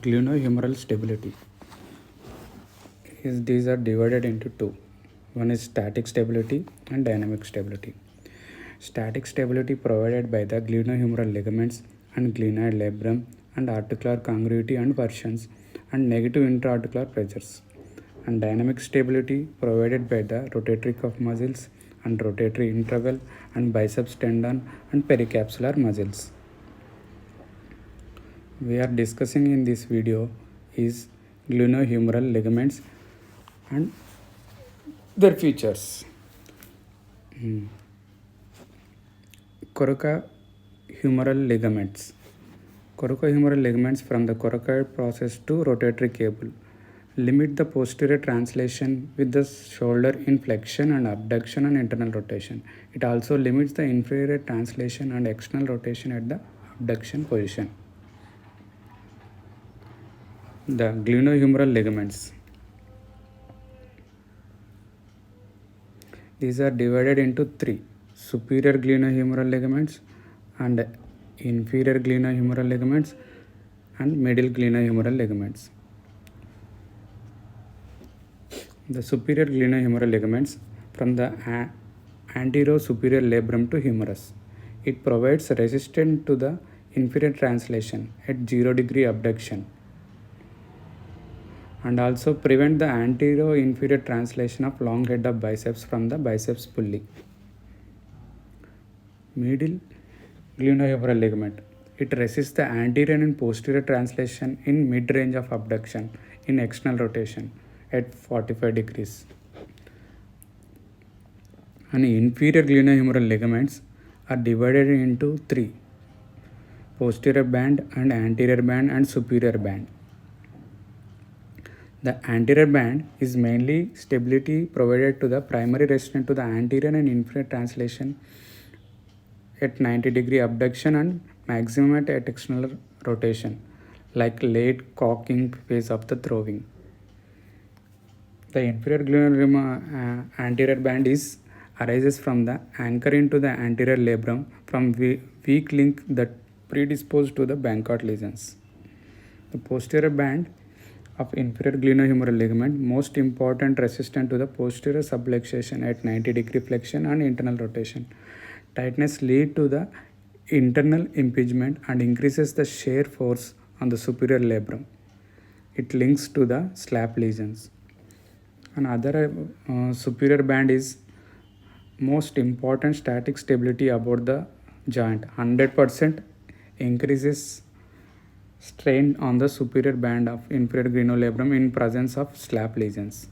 Glenohumeral stability these are divided into two. One is static stability and dynamic stability. Static stability provided by the glenohumeral ligaments and glenoid labrum and articular congruity and versions and negative intra-articular pressures. And dynamic stability provided by the rotatory cuff muscles and rotatory interval and biceps tendon and pericapsular muscles. We are discussing in this video is glenohumeral ligaments and their features. Coracohumeral ligaments. Coracohumeral ligaments from the coracoid process to rotatory cable limit the posterior translation with the shoulder in flexion and abduction and internal rotation. It also limits the inferior translation and external rotation at the abduction position. The glenohumeral ligaments. These are divided into three: superior glenohumeral ligaments and inferior glenohumeral ligaments and middle glenohumeral ligaments. The superior glenohumeral ligaments from the anteriosuperior labrum to humerus. It provides resistance to the inferior translation at 0 degree abduction and also prevent the anteroinferior translation of long head of biceps from the biceps pulley. Middle glenohumeral ligament. It resists the anterior and posterior translation in mid-range of abduction in external rotation at 45 degrees. And inferior glenohumeral ligaments are divided into three: posterior band and anterior band and superior band. The anterior band is mainly stability provided to the primary restraint to the anterior and inferior translation at 90 degree abduction and maximum at external rotation, like late cocking phase of the throwing. The inferior glenohumeral anterior band arises from the anchor into the anterior labrum from weak link that predisposed to the Bankart lesions. The posterior band of inferior glenohumeral ligament most important resistant to the posterior subluxation at 90 degree flexion and internal rotation. Tightness lead to the internal impingement and increases the shear force on the superior labrum. It links to the slap lesions. Another superior band is most important static stability about the joint. 100% increases strain on the superior band of inferior glenohumeral labrum in presence of slap lesions.